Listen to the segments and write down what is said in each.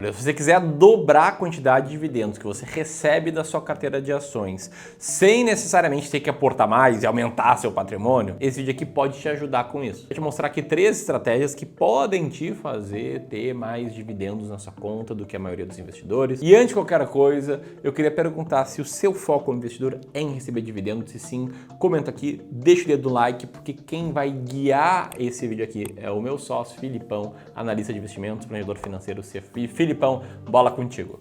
Se você quiser dobrar a quantidade de dividendos que você recebe da sua carteira de ações, sem necessariamente ter que aportar mais e aumentar seu patrimônio, esse vídeo aqui pode te ajudar com isso. Vou te mostrar aqui 3 estratégias que podem te fazer ter mais dividendos na sua conta do que a maioria dos investidores. E antes de qualquer coisa, eu queria perguntar se o seu foco como investidor é em receber dividendos. Se sim, comenta aqui, deixa o dedo no like, porque quem vai guiar esse vídeo aqui é o meu sócio, Filipão, analista de investimentos, planejador financeiro CFP. Filipão, bola contigo.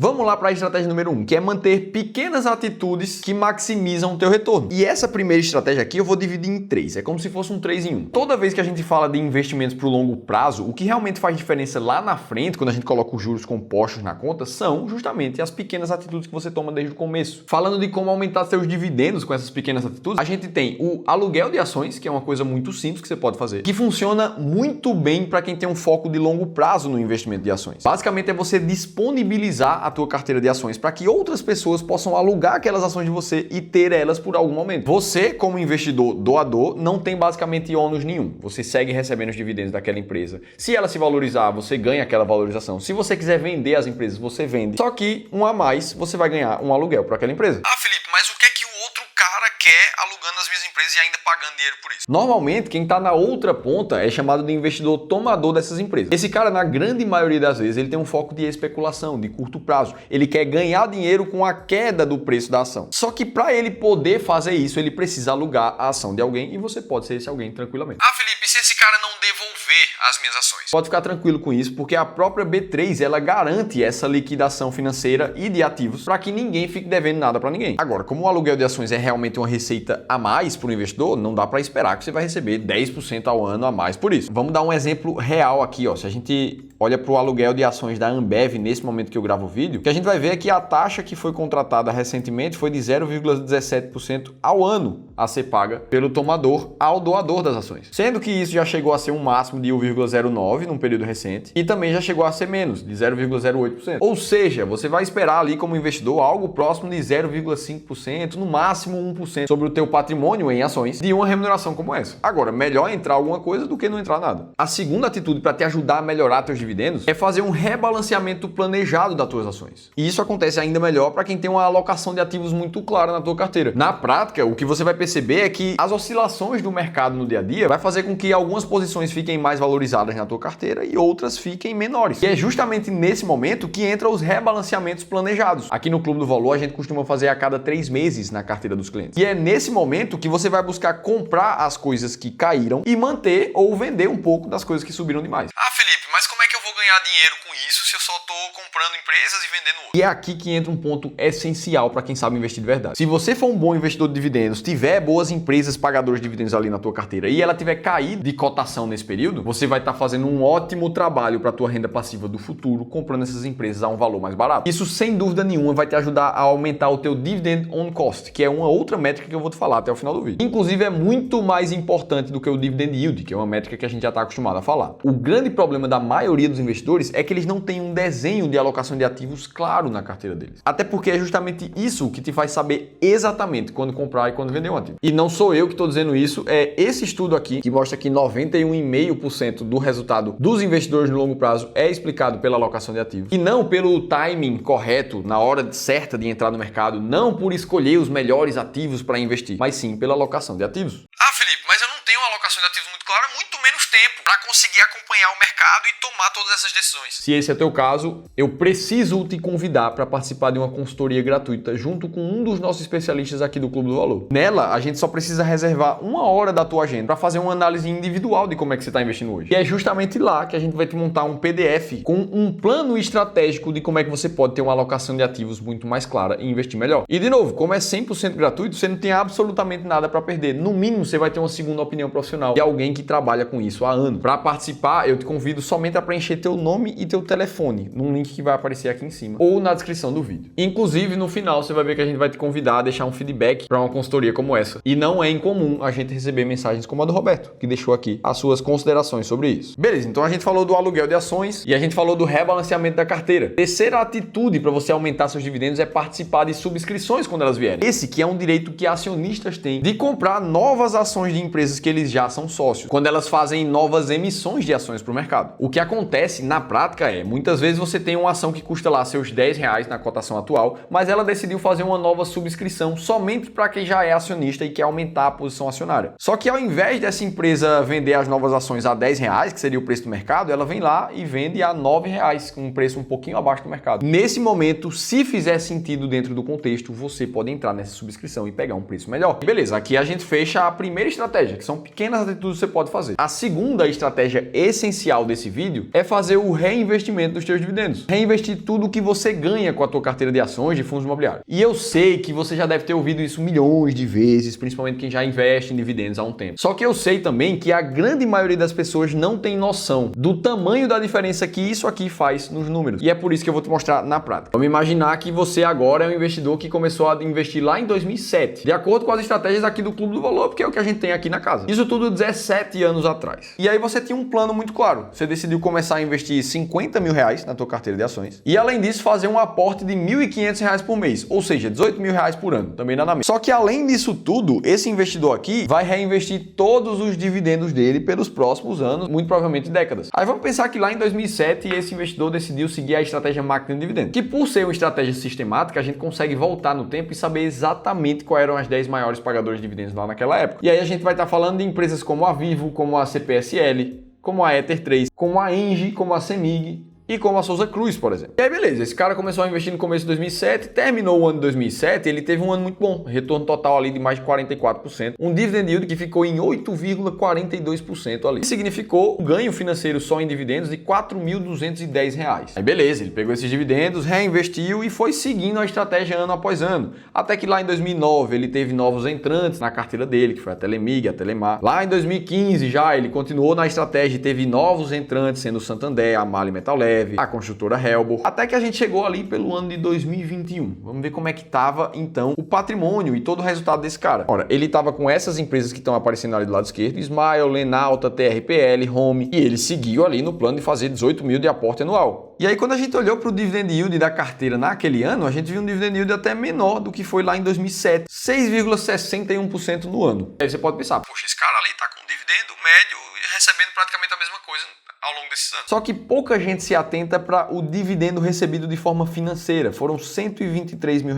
Vamos lá para a estratégia número 1, que é manter pequenas atitudes que maximizam o teu retorno. E essa primeira estratégia aqui eu vou dividir em 3. É como se fosse um 3 em 1. Toda vez que a gente fala de investimentos para o longo prazo, o que realmente faz diferença lá na frente, quando a gente coloca os juros compostos na conta, são justamente as pequenas atitudes que você toma desde o começo. Falando de como aumentar seus dividendos com essas pequenas atitudes, a gente tem o aluguel de ações, que é uma coisa muito simples que você pode fazer, que funciona muito bem para quem tem um foco de longo prazo no investimento de ações. Basicamente é você disponibilizar a tua carteira de ações para que outras pessoas possam alugar aquelas ações de você e ter elas por algum momento. Você, como investidor doador, não tem basicamente ônus nenhum. Você segue recebendo os dividendos daquela empresa. Se ela se valorizar, você ganha aquela valorização. Se você quiser vender as empresas, você vende. Só que, um a mais, você vai ganhar um aluguel para aquela empresa. Ah, Felipe, mas o que é que o outro cara quer alugando as minhas empresas e ainda pagando dinheiro por isso? Normalmente, quem está na outra ponta é chamado de investidor tomador dessas empresas. Esse cara, na grande maioria das vezes, ele tem um foco de especulação, de curto prazo. Ele quer ganhar dinheiro com a queda do preço da ação. Só que para ele poder fazer isso, ele precisa alugar a ação de alguém e você pode ser esse alguém tranquilamente. Ah, Felipe, e se esse cara não devolver as minhas ações? Pode ficar tranquilo com isso, porque a própria B3 ela garante essa liquidação financeira e de ativos para que ninguém fique devendo nada para ninguém. Agora, como o aluguel de ações é realmente uma receita a mais para o investidor, não dá para esperar que você vai receber 10% ao ano a mais por isso. Vamos dar um exemplo real aqui, ó. Se a gente olha para o aluguel de ações da Ambev nesse momento que eu gravo o vídeo, o que a gente vai ver é que a taxa que foi contratada recentemente foi de 0,17% ao ano a ser paga pelo tomador ao doador das ações. Sendo que isso já chegou a ser um máximo de 1,09% num período recente e também já chegou a ser menos, de 0,08%. Ou seja, você vai esperar ali como investidor algo próximo de 0,5%, no máximo 1% sobre o teu patrimônio em ações de uma remuneração como essa. Agora, melhor entrar alguma coisa do que não entrar nada. A segunda atitude para te ajudar a melhorar teus dividendos é fazer um rebalanceamento planejado das tuas ações. E isso acontece ainda melhor para quem tem uma alocação de ativos muito clara na tua carteira. Na prática, o que você vai perceber é que as oscilações do mercado no dia a dia vai fazer com que algumas posições fiquem mais valorizadas na tua carteira e outras fiquem menores. E é justamente nesse momento que entram os rebalanceamentos planejados. Aqui no Clube do Valor a gente costuma fazer a cada 3 meses na carteira dos clientes. E é nesse momento que você vai buscar comprar as coisas que caíram e manter ou vender um pouco das coisas que subiram demais. Ah, Felipe, mas como é que eu vou ganhar dinheiro com isso se eu só tô comprando empresas e vendendo outras? E é aqui que entra um ponto essencial para quem sabe investir de verdade. Se você for um bom investidor de dividendos, tiver boas empresas pagadoras de dividendos ali na tua carteira e ela tiver caído de cotação nesse período, você vai estar fazendo um ótimo trabalho para a tua renda passiva do futuro, comprando essas empresas a um valor mais barato. Isso, sem dúvida nenhuma, vai te ajudar a aumentar o teu dividend on cost, que é uma outra métrica que eu vou te falar até o final do vídeo. Inclusive, é muito mais importante do que o dividend yield, que é uma métrica que a gente já está acostumado a falar. O grande problema da maioria dos investidores é que eles não têm um desenho de alocação de ativos claro na carteira deles. Até porque é justamente isso que te faz saber exatamente quando comprar e quando vender um ativo. E não sou eu que estou dizendo isso, é esse estudo aqui que mostra que 91,5% do resultado dos investidores no longo prazo é explicado pela alocação de ativos e não pelo timing correto, na hora certa de entrar no mercado, não por escolher os melhores ativos para investir, mas sim pela alocação de ativos. Ah, Felipe, mas eu não tenho uma alocação de ativos muito clara, muito menos tempo para conseguir acompanhar o mercado e tomar todas essas decisões. Se esse é teu caso, eu preciso te convidar para participar de uma consultoria gratuita junto com um dos nossos especialistas aqui do Clube do Valor. Nela, a gente só precisa reservar 1 hora da tua agenda para fazer uma análise individual de como é que você está investindo hoje. E é justamente lá que a gente vai te montar um PDF com um plano estratégico de como é que você pode ter uma alocação de ativos muito mais clara e investir melhor. E de novo, como é 100% gratuito, você não tem absolutamente nada para perder. No mínimo, você vai ter uma segunda opinião profissional de alguém que trabalha com isso há anos. Para participar, eu te convido somente a preencher teu nome e teu telefone num link que vai aparecer aqui em cima ou na descrição do vídeo. Inclusive, no final, você vai ver que a gente vai te convidar a deixar um feedback para uma consultoria como essa. E não é incomum a gente receber mensagens como a do Roberto, que deixou aqui as suas considerações sobre isso. Beleza, então a gente falou do aluguel de ações e a gente falou do rebalanceamento da carteira. Terceira atitude para você aumentar seus dividendos é participar de subscrições quando elas vierem. Esse que é um direito que acionistas têm de comprar novas ações de empresas que que eles já são sócios, quando elas fazem novas emissões de ações para o mercado. O que acontece na prática é, muitas vezes você tem uma ação que custa lá seus R$10 na cotação atual, mas ela decidiu fazer uma nova subscrição somente para quem já é acionista e quer aumentar a posição acionária. Só que ao invés dessa empresa vender as novas ações a R$10, que seria o preço do mercado, ela vem lá e vende a R$9, com um preço um pouquinho abaixo do mercado. Nesse momento, se fizer sentido dentro do contexto, você pode entrar nessa subscrição e pegar um preço melhor. Beleza, aqui a gente fecha a primeira estratégia, que são pequenas atitudes que você pode fazer. A segunda estratégia essencial desse vídeo é fazer o reinvestimento dos seus dividendos. Reinvestir tudo que você ganha com a tua carteira de ações, de fundos imobiliários. E eu sei que você já deve ter ouvido isso milhões de vezes, principalmente quem já investe em dividendos há um tempo. Só que eu sei também que a grande maioria das pessoas não tem noção do tamanho da diferença que isso aqui faz nos números. E é por isso que eu vou te mostrar na prática. Vamos imaginar que você agora é um investidor que começou a investir lá em 2007, de acordo com as estratégias aqui do Clube do Valor, porque é o que a gente tem aqui na casa. Isso tudo 17 anos atrás. E aí você tinha um plano muito claro. Você decidiu começar a investir R$50 mil na tua carteira de ações e, além disso, fazer um aporte de R$1.500 por mês, ou seja, R$18 mil por ano. Também nada menos. Só que, além disso tudo, esse investidor aqui vai reinvestir todos os dividendos dele pelos próximos anos, muito provavelmente décadas. Aí vamos pensar que lá em 2007 esse investidor decidiu seguir a estratégia máquina de dividendos, que por ser uma estratégia sistemática, a gente consegue voltar no tempo e saber exatamente quais eram as 10 maiores pagadoras de dividendos lá naquela época. E aí a gente vai estar falando de empresas como a Vivo, como a CPSL, como a Ether 3, como a Engie, como a CEMIG e como a Souza Cruz, por exemplo. E aí, beleza, esse cara começou a investir no começo de 2007, terminou o ano de 2007, ele teve um ano muito bom, retorno total ali de mais de 44%, um dividend yield que ficou em 8,42% ali. Isso significou um ganho financeiro só em dividendos de R$4.210. Aí, beleza, ele pegou esses dividendos, reinvestiu e foi seguindo a estratégia ano após ano. Até que lá em 2009 ele teve novos entrantes na carteira dele, que foi a Telemig, a Telemar. Lá em 2015 já ele continuou na estratégia e teve novos entrantes, sendo o Santander, a Mali Metal Leve, a construtora Helbor, até que a gente chegou ali pelo ano de 2021. Vamos ver como é que estava então o patrimônio e todo o resultado desse cara. Ora, ele estava com essas empresas que estão aparecendo ali do lado esquerdo, Smile, Lenalta, TRPL, Home, e ele seguiu ali no plano de fazer 18 mil de aporte anual. E aí, quando a gente olhou para o dividend yield da carteira naquele ano, a gente viu um dividend yield até menor do que foi lá em 2007, 6,61% no ano. Aí você pode pensar, Poxa, esse cara ali tá com um dividendo médio e recebendo praticamente a mesma coisa ao longo desses anos. Só que pouca gente se atenta para o dividendo recebido de forma financeira. Foram R$123 mil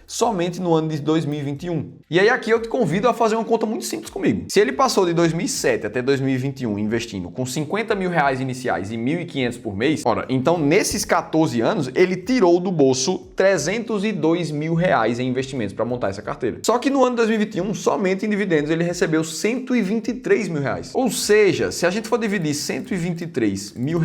somente no ano de 2021. E aí aqui eu te convido a fazer uma conta muito simples comigo. Se ele passou de 2007 até 2021 investindo com R$50 mil iniciais e R$1.500 por mês, ora, então nesses 14 anos ele tirou do bolso R$302 mil em investimentos para montar essa carteira. Só que no ano de 2021, somente em dividendos, ele recebeu R$123 mil. Ou seja, se a gente for dividir R$123 mil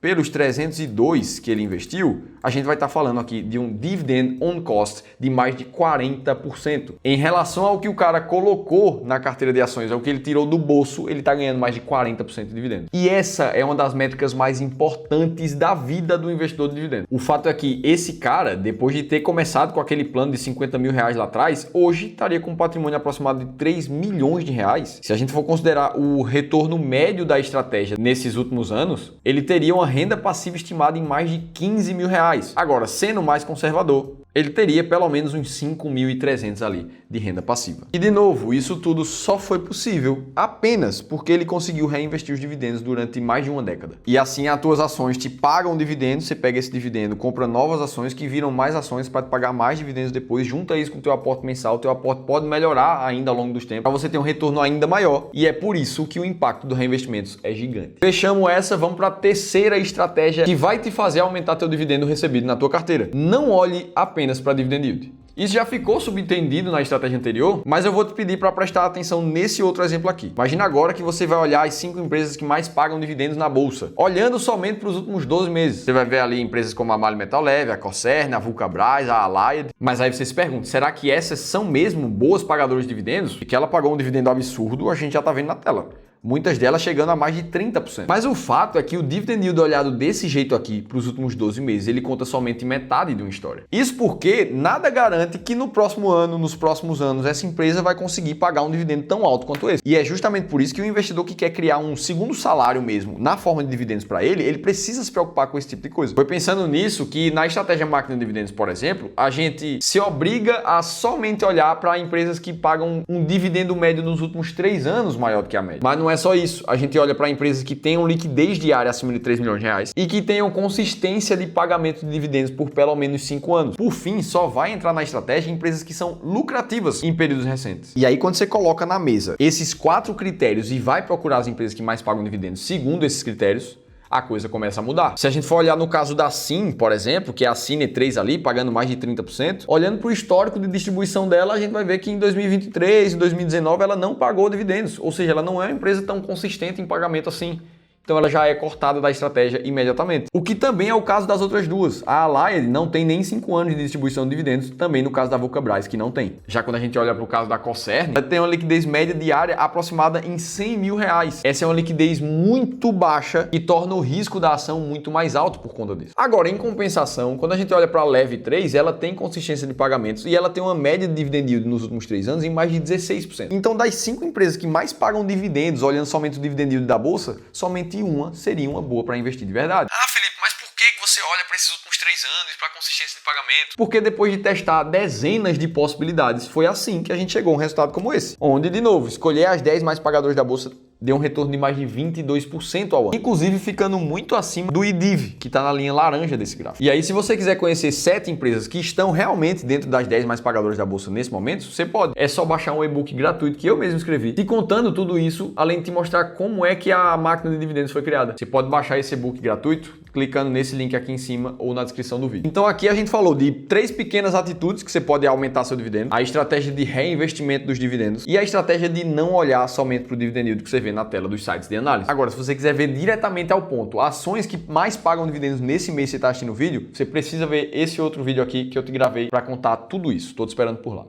pelos 302 que ele investiu, a gente vai estar falando aqui de um dividend on cost de mais de 40%. Em relação ao que o cara colocou na carteira de ações, ao que ele tirou do bolso, ele está ganhando mais de 40% de dividendo. E essa é uma das métricas mais importantes da vida do investidor de dividendo. O fato é que esse cara, depois de ter começado com aquele plano de R$50 mil lá atrás, hoje estaria com um patrimônio aproximado de R$3 milhões. Se a gente for considerar o retorno médio da estratégia nesses últimos anos, ele teria uma renda passiva estimada em mais de R$15 mil. Agora, sendo mais conservador, ele teria pelo menos uns 5.300 ali de renda passiva. E de novo, isso tudo só foi possível apenas porque ele conseguiu reinvestir os dividendos durante mais de uma década. E assim as tuas ações te pagam dividendos, você pega esse dividendo, compra novas ações que viram mais ações para te pagar mais dividendos depois, junta isso com o teu aporte mensal, o teu aporte pode melhorar ainda ao longo dos tempos para você ter um retorno ainda maior. E é por isso que o impacto dos reinvestimentos é gigante. Fechamos essa, vamos para a terceira estratégia que vai te fazer aumentar teu dividendo recebido na tua carteira. Não olhe apenas para dividend yield. Isso já ficou subentendido na estratégia anterior, mas eu vou te pedir para prestar atenção nesse outro exemplo aqui. Imagina agora que você vai olhar as 5 empresas que mais pagam dividendos na bolsa, olhando somente para os últimos 12 meses. Você vai ver ali empresas como a Mali Metal Leve, a Corsair, a Vulcabras, a Allied. Mas aí você se pergunta, será que essas são mesmo boas pagadoras de dividendos? E que ela pagou um dividendo absurdo, a gente já está vendo na tela. muitas delas chegando a mais de 30%. Mas o fato é que o dividend yield olhado desse jeito aqui para os últimos 12 meses, ele conta somente metade de uma história. Isso porque nada garante que no próximo ano, nos próximos anos, essa empresa vai conseguir pagar um dividendo tão alto quanto esse. E é justamente por isso que o investidor que quer criar um segundo salário mesmo na forma de dividendos para ele precisa se preocupar com esse tipo de coisa. Foi pensando nisso que na estratégia máquina de dividendos, por exemplo, a gente se obriga a somente olhar para empresas que pagam um dividendo médio nos últimos 3 anos maior do que a média. Mas não é só isso. A gente olha para empresas que tenham liquidez diária acima de 3 milhões de reais e que tenham consistência de pagamento de dividendos por pelo menos 5 anos. Por fim, só vai entrar na estratégia empresas que são lucrativas em períodos recentes. E aí, quando você coloca na mesa esses 4 critérios e vai procurar as empresas que mais pagam dividendos segundo esses critérios, a coisa começa a mudar. Se a gente for olhar no caso da SIM, por exemplo, que é a Cine3 ali, pagando mais de 30%, olhando para o histórico de distribuição dela, a gente vai ver que em 2023 e 2019 ela não pagou dividendos, ou seja, ela não é uma empresa tão consistente em pagamento assim. Então ela já é cortada da estratégia imediatamente. O que também é o caso das outras duas. A Allied não tem nem 5 anos de distribuição de dividendos, também no caso da Vulcabras, que não tem. Já quando a gente olha para o caso da Cosern, ela tem uma liquidez média diária aproximada em 100 mil reais. Essa é uma liquidez muito baixa e torna o risco da ação muito mais alto por conta disso. Agora, em compensação, quando a gente olha para a Lev 3, ela tem consistência de pagamentos e ela tem uma média de dividend yield nos últimos 3 anos em mais de 16%. Então, das 5 empresas que mais pagam dividendos, olhando somente o dividend yield da bolsa, somente uma seria uma boa para investir de verdade. Ah, Felipe, mas por que você olha para esses últimos 3 anos, para a consistência de pagamento? Porque depois de testar dezenas de possibilidades, foi assim que a gente chegou a um resultado como esse. Onde, de novo, escolher as 10 mais pagadoras da bolsa deu um retorno de mais de 22% ao ano. Inclusive ficando muito acima do IDIV, que está na linha laranja desse gráfico. E aí, se você quiser conhecer 7 empresas que estão realmente dentro das 10 mais pagadoras da bolsa nesse momento, você pode. É só baixar um e-book gratuito que eu mesmo escrevi, te contando tudo isso, além de te mostrar como é que a máquina de dividendos foi criada. Você pode baixar esse e-book gratuito clicando nesse link aqui em cima ou na descrição do vídeo. Então aqui a gente falou de 3 pequenas atitudes que você pode aumentar seu dividendo, a estratégia de reinvestimento dos dividendos e a estratégia de não olhar somente para o dividend yield que você vê na tela dos sites de análise. Agora, se você quiser ver diretamente ao ponto, ações que mais pagam dividendos nesse mês que você está assistindo o vídeo, você precisa ver esse outro vídeo aqui que eu te gravei para contar tudo isso. Estou te esperando por lá.